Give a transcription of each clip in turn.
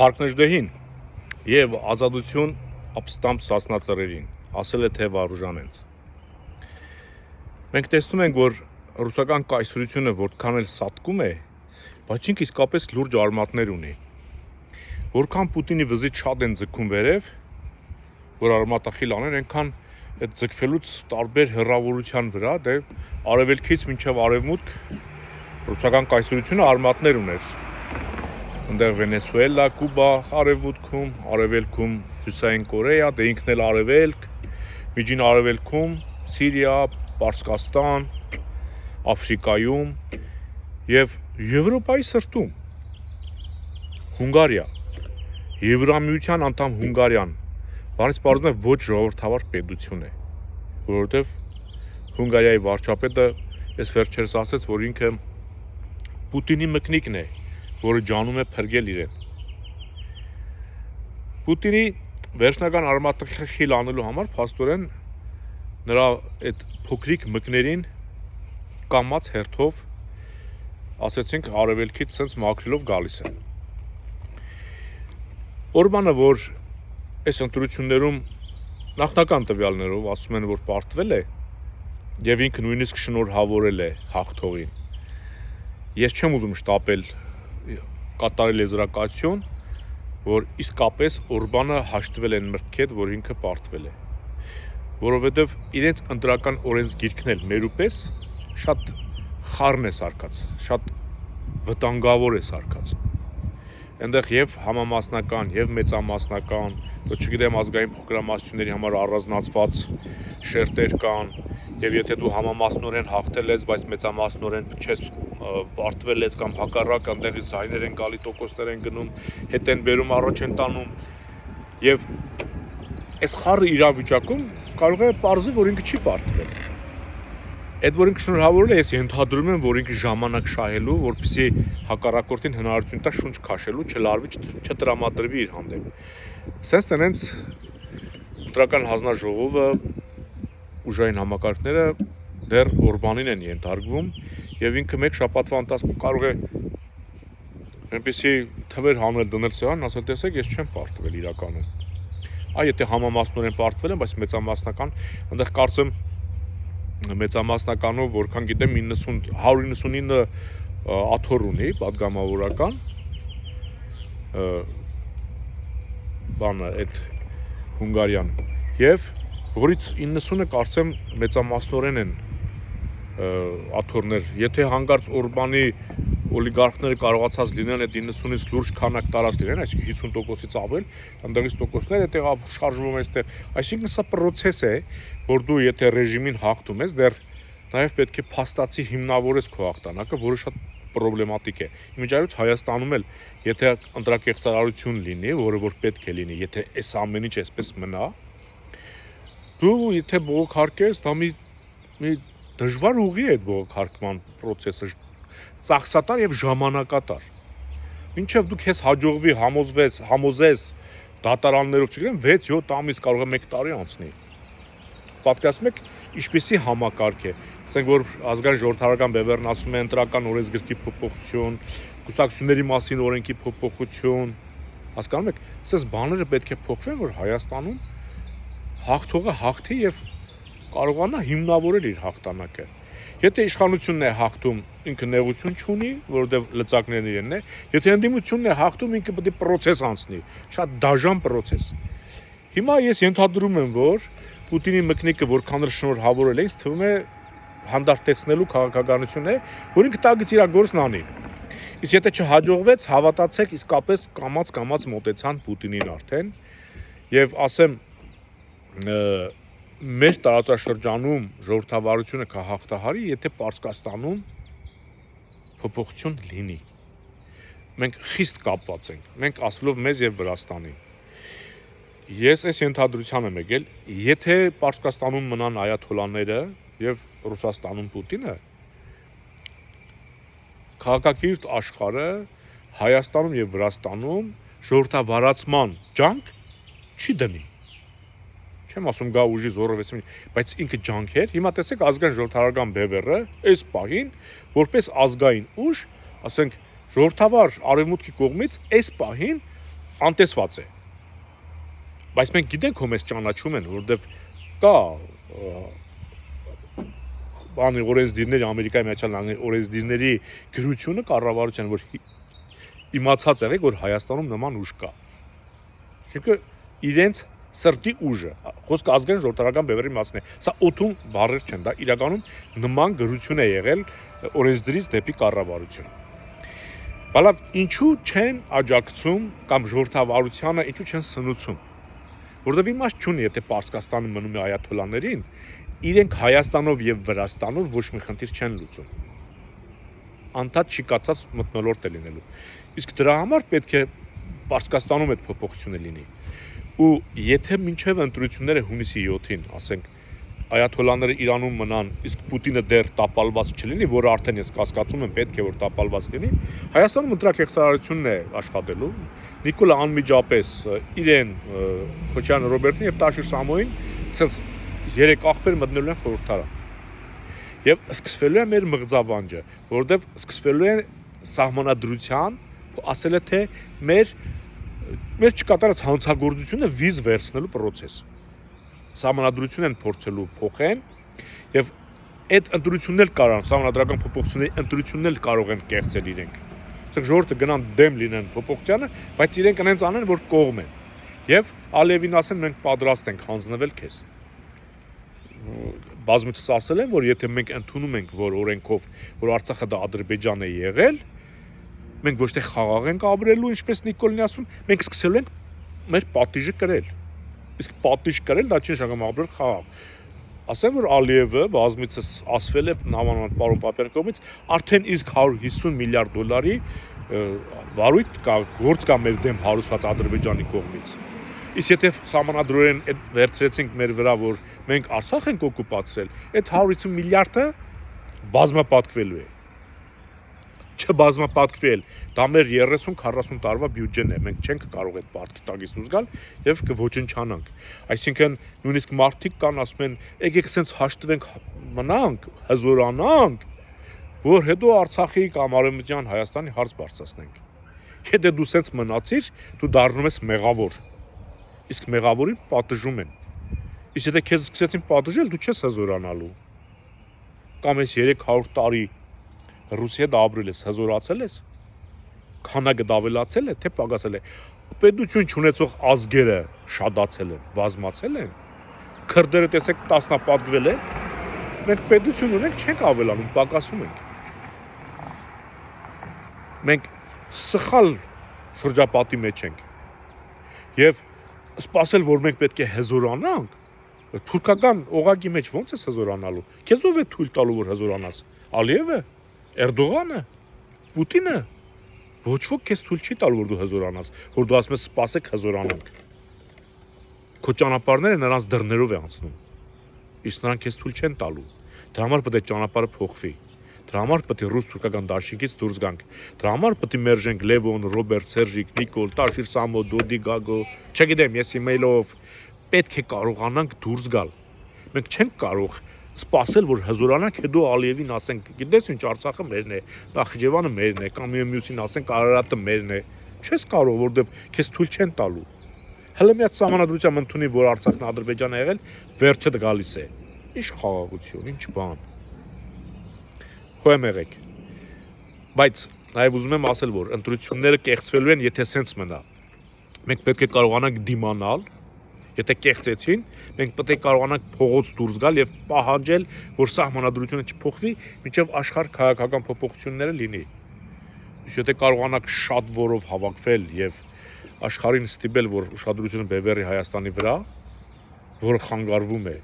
Փարքնեժդեհին եւ ազատություն ապստամբ սասնածռերին, ասել է թե Վարուժանենց։ Մենք տեսնում ենք, որ ռուսական կայսրությունը որքան էլ սատկում է, բայց ինքը իսկապես լուրջ արմատներ ունի։ Որքան Պուտինի վզից շատ են ձգում վերև, որ արմատախիլ անեն, այնքան այդ ձգվելուց տարբեր հեռավորության վրա, դե արևելքից մինչև արևմուտք ռուսական կայսրությունը արմատներ ուներ։ Այնտեղ Վենեսուելա, Կուբա, արևմուտքում, արևելքում Հյուսային Կորեա, դե ինքն էլ արևելք, միջին արևելքում Սիրիա, Պարսկաստան, Աֆրիկայում եւ Եվրոպայի սրտում Հունգարիա, Եվրամիության անդամ Հունգարիան, բանից պարզվում է ոչ ժողովրդավար պետություն է, որովհետեւ Հունգարիայի վարչապետը այս վերջերս ասաց, որ ինքը Պուտինի մկնիկն է, որը ջանում է փրկել իրեն։ Պուտինի վերջնական արմատախիլ անելու համար փաստորեն նրա այդ փոքրիկ մկներին կամած հերթով ասեցինք արևելքից sense մաքրելով գալիս են։ Օրբանը, որ այս ընտրություններում նախնական տվյալներով ասում են, որ պարտվել է եւ ինքը նույնիսկ շնորհավորել է հաղթողին։ Ես չեմ ուզում շտապել կատարել եզրակացություն, որ իսկապես Օրբանը հաշտվել են մրցքետ, որ ինքը պարտվել է, որովհետև իրենց ընտրական օրենսգիրքն էլ մերու պես շատ խառն է սարքած, շատ վտանգավոր է սարքած։ Այնտեղ եւ համամասնական, եւ մեծամասնական, դու չգիտեմ ազգային փոքրամասնությունների համար առանձնացված շերտեր կան, եւ եթե դու համամասնորեն հաղթել ես, բայց մեծամասնորեն չես պարտվել ես կամ հակառակ այնտեղից զայներ են գալի, տոկոսներ են գնում, հետ են բերում, առաջ են տանում եւ այս խառը իրավիճակում կարող է պարզվել, որ ինքը չի պարտվել։ Այդ որ ինքը շնորհավորել է, ես ենթադրում եմ, որ ինքը ժամանակ շահելու, որպեսզի հակառակորդին հնարավորություն տա շունչ քաշելու, չլարվի, չտրամադրվի իր հանդեպ։ Սենց տենց ընտրական հանձնաժողովը ուժային համակարգները դեռ Օրբանին են ենթարկվում եւ ինքը մեկ շաբաթվա ընթացքում կարող է այնպեսի թվեր հանել դնել սեղան, ասել տեսեք, ես չեմ պարտվել իրականում։ Այ եթե համամասնորեն պարտվել եմ, բայց մեծամասնական, այնտեղ կարծեմ մեծամասնականով որքան գիտեմ 199 աթոռ ունի պատգամավորական բանը այդ Հունգարիան եւ որից 90-ը կարծեմ մեծամասնորեն են աթոռներ։ Եթե հանգարց Օրբանի օլիգարխները կարողացած լինեն այդ 90-ից լուրջ քանակ տարած լինեն, այսինքն 50%-ից ավել, այնտեղից տոկոսները այդտեղ շարժվում են այստեղ։ Այսինքն սա process է, որ դու եթե ռեժիմին հաղթում ես, դեռ նաև պետք է փաստացի հիմնավորես քո հաղթանակը, որը շատ պրոբլեմատիկ է։ Իմիջիայլոց Հայաստանում էլ եթե ընտրակեղծարարություն լինի, որը որ պետք է լինի, եթե այս ամեն ինչ այսպես մնա, դու եթե բողոքարկես, դա մի դժվար ուղի է այդ բողոքարկման process-ը, ծախսատար եւ ժամանակատար։ Մինչեւ դու քեզ հաջողվի համոզես դատարաններով, չգիտեմ, 6-7 ամիս կարող է 1 տարի անցնի։ Պատկերացնում եք, ինչպեսի համակարգ է։ Ասենք որ ազգային ժողովրդարական բևեռն ասում է ընտրական օրենսգրքի փոփոխություն, կուսակցությունների մասին օրենքի փոփոխություն, հասկանում եք, ասես բաները պետք է փոխվեն, որ Հայաստանում հաղթողը հաղթի եւ կարողանա հիմնավորել իր հաղթանակը։ Եթե իշխանությունն է հաղթում, ինքը նեղություն չունի, որովհետև լծակներն իրենն է, եթե ընդդիմությունն է հաղթում, ինքը պետք է process անցնի, շատ դաժան process։ Հիմա ես ենթադրում եմ, որ Պուտինի մկնիկը որքան շնորհավորել է, ինձ թվում է հանդարտեցնելու քաղաքականություն է, որ ինքը տակից իր գործն անի։ Իսկ եթե չհաջողվեց, հավատացեք, իսկապես կամած մոտեցան Պուտինին արդեն, եւ ասեմ մեր տարածաշրջանում ժողովրդավարությունը կհաղթահարի, եթե Պարսկաստանում փոփոխություն լինի։ Մենք խիստ կապված ենք, մենք ասելով մեզ եւ Վրաստանին։ Ես այս ենթադրության եմ եկել, եթե Պարսկաստանում մնան այաթոլաները եւ Ռուսաստանում Պուտինը, քաղաքակիրթ աշխարհը Հայաստանում եւ Վրաստանում ժողովրդավարացման ջանք չի դնի։ Չեմ ասում գա ուժի զորովեսին, բայց ինքը ջանքեր, հիմա տեսեք ազգային ժողովրդարական բևեռը այս պահին, որպես ազգային ուժ, ասենք ժողովրդավար արևմուտքի կողմից այս պահին անտեսված է։ Բայց մենք գիտենք, որ մեզ ճանաչում են, որովհետև կա բանի օրենսդիրների Ամերիկայի Միացյալ Նահանգների օրենսդիրների գրությունը կառավարության, որ իմացած եղեք, որ Հայաստանում նման ուժ կա։ Այսինքն իրենց սրտի ուժը, խոսքը ազգային ժողովրդական բևեռի մասն է։ Սա օդում բառեր չեն, դա իրականում նման գրություն է եղել օրենսդրից դեպի կառավարություն։ Բայց ինչու չեն աջակցում կամ ժողովրդավարությանը ինչու չեն սնուցում։ Որովհետև իմաստ չունի, եթե Պարսկաստանը մնում է այաթոլաներին, իրենք Հայաստանով եւ Վրաստանով ոչ մի խնդիր չեն լուծում։ Անդադ շիկացած մթնոլորտ է լինելու։ Իսկ դրա համար պետք է Պարսկաստանում այդ փոփոխությունը լինի։ Ու եթե մինչև ընտրությունները հունիսի 7-ին, ասենք, այաթոլաները Իրանում մնան, իսկ Պուտինը դեռ տապալված չլինի, որը արդեն ես կասկածում եմ պետք է որ տապալված լինի, Հայաստանում ընտրակեղծարարությունն է աշխատելու։ Նիկոլա անմիջապես իրեն Քոչարյան Ռոբերտին եւ Տաշիր Սամոյին ցած երեք աղբեր մտնելու են խորհրդարան։ Եվ սկսվելու է մեր մղձավանջը, որովհետեւ սկսվելու է սահմանադրության, ասել է թե մեր չկատարած հանցագործությունը վիզ վերցնելու process։ Սահմանադրություն են փորձելու փոխեն եւ այդ ընտրությունն էլ կարող, սահմանադրական փոփոխությունների ընտրությունն էլ կարող են կեղծել իրենք։ Այսինքն ժողովուրդը գնան դեմ լինեն փոփոխությանը, բայց իրենք այնց անեն, որ կողմ են։ Եվ Ալիևին ասեն մենք պատրաստ ենք հանձնվել քեզ։ Բազմիցս ասել եմ, որ եթե մենք ընդունում ենք, որ օրենքով, որ Արցախը դա Ադրբեջան է եղել, մենք ոչ թե խաղաղ ենք ապրելու, ինչպես Նիկոլին ասում, մենք սկսելու ենք մեր պատիժը կրել։ Իսկ պատիժ կրել դա չի նշանակում ապրել խաղաղ։ Ասեմ, որ Ալիևը բազմիցս ասվել է նամանավանդ պարոն Պապյանի կողմից, արդեն իսկ 150 միլիարդ դոլարի վարույթ կա, գործ կա մեր դեմ հարուցված Ադրբեջանի կողմից։ Իսկ եթե սահմանադրորեն վերցրեցինք մեր վրա, որ մենք Արցախ ենք օկուպացրել, այդ 150 միլիարդը բազմապատկվելու է։ Չբազմապատկվել, դա մեր 30-40 տարվա բյուջեն է, մենք չենք կարող այդ պարտքի տակից դուրս գալ եւ կոչնչանանք։ Այսինքն նույնիսկ մարդիկ կան ասում են, եկեք սենց հաշտվենք, մնանք, հզորանանք, որ հետո Արցախի կամ Արևմտյան Հայաստանի հարց բարձրացնենք։ Եթե դու սենց մնացիր, դու դառնում ես մեղավոր։ Իսկ մեղավորին պատժում են։ Իսկ եթե քեզ սկսեցին պատժել, դու չես հզորանալու։ Կամ այս 300 տարի Ռուսիա դա ապրել ես, հզորացել ես, քանակը ավելացել է, թե պակասել է։ Պետություն չունեցող ազգերը շատացել են, բազմացել են։ Քրդերը տեսեք տասնապատկվել են։ Մենք պետություն ունենք, չենք ավելանում, պակասում ենք։ Մենք սխալ շրջապատի մեջ ենք։ Եվ սպասել, որ մենք պետք է հզորանանք, թուրքական օղակի մեջ ո՞նց է հզորանալու։ Քեզ ով է թույլ տալու, որ հզորանաս։ Ալիևը, Էրդողանը, Պուտինը, ոչ ոք քեզ թույլ չի տալու, որ դու հզորանաս, որ դու ասում ես սպասեք հզորանանք։ Քո ճանապարհները նրանց դռներով է անցնում։ Իսկ նրանք քեզ թույլ չեն տալու։ Դրա համար պետք է ճանապարհը փոխվի։ Դրա համար պետք է ռուս-թուրքական դաշինքից դուրս գանք։ Դրա համար պետք է մերժենք Լևոն, Ռոբերտ, Սերժիկ, Նիկոլ, Տաշիր Սամո, Դոդի Գագո, չգիտեմ, ես իմեյլով պետք է կարողանանք դուրս գալ։ Մենք չենք կարող սպասել, որ հզորանանք, հետո Ալիևին ասենք, գիտես ինչ, Արցախը մերն է, Նախիջևանը մերն է, կամ մյուսին ասենք Արարատը մերն է։ Չես կարող, որովհետև քեզ թույլ չեն տալու։ Հələ մի հատ սահմանադրությամբ ընդունի, որ Արցախն Ադրբեջան է եղել, վերջը գալիս է։ Ինչ խաղաղություն, ինչ բան։ Խոհեմ եղեք։ Բայց նաև ուզում եմ ասել, որ ընտրությունները կեղծվելու են, եթե սենց մնա։ Մենք պետք է կարողանանք դիմանալ, եթե կեղծեցին, մենք պետք է կարողանանք փողոց դուրս գալ եւ պահանջել, որ սահմանադրությունը չփոխվի, մինչեւ աշխարհ քաղաքական փոփոխությունները լինի։ Եթե կարողանանք շատ որով հավաքվել եւ աշխարհին ստիպել, որ ուշադրությունը բևեռի Հայաստանի վրա, որը խանգարվում է։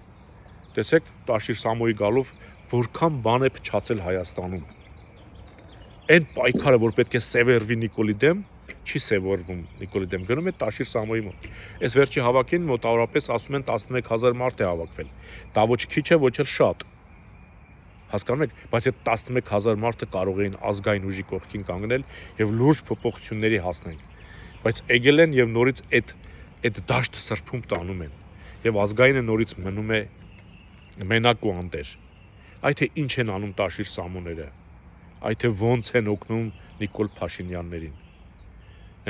Տեսեք, Տաշիր Սամոյի գալով որքան բան է փչացել Հայաստանում։ Այն պայքարը, որ պետք է սևեռվի Նիկոլի դեմ, չի սևորվում Նիկոլի դեմ, գնում է Տաշիր Սամոյի մոտ։ Այս վերջի հավաքին մոտավորապես ասում են 11000 մարդ է հավաքվել։ Դա ոչ քիչ է, ոչ էլ շատ։ Հասկանում եք, բայց այդ 11000 մարդը կարող էին ազգային ուժի կողքին կանգնել եւ լուրջ փոփոխությունների հասնել։ Բայց եկել են եւ նորից այդ դաշտը սրբում տանում են։ Եվ ազգայինը նորից մնում է մենակ ու անտեր։ Այդ թե ինչ են անում Տաշիր Սամոները, այդ թե ոնց են օգնում Նիկոլ Փաշինյաններին։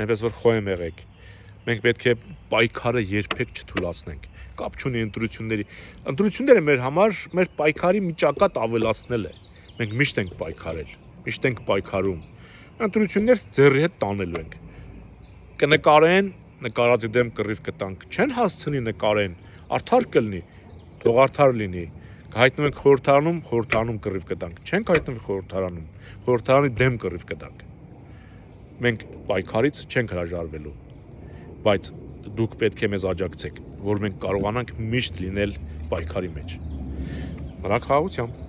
Այնպես որ խոհեմ եղեք, Մենք պետք է պայքարը երբեք չթուլացնենք։ Կապ չունի ընտրությունների։ Ընտրությունները մեր համար մեր պայքարի մի ճակատ ավելացնել է։ Մենք միշտ ենք պայքարել, միշտ ենք պայքարում։ Ընտրություններ ձեռի հետ տանելու ենք։ Կնկարեն, նկարածի դեմ կռիվ կտանք, չեն հասցնի նկարեն, արդար կլինի, թող արդար լինի։ Կհայտնվենք խորհրդարանում կռիվ կտանք, չենք հայտնվի խորհրդարանի դեմ կռիվ կտանք։ Մենք պայքարից չենք հրաժարվելու, բայց դուք պետք է մեզ աջակցեք, որ մենք կարողանանք միշտ լինել պայքարի մեջ։ Մնաք խաղաղությամբ։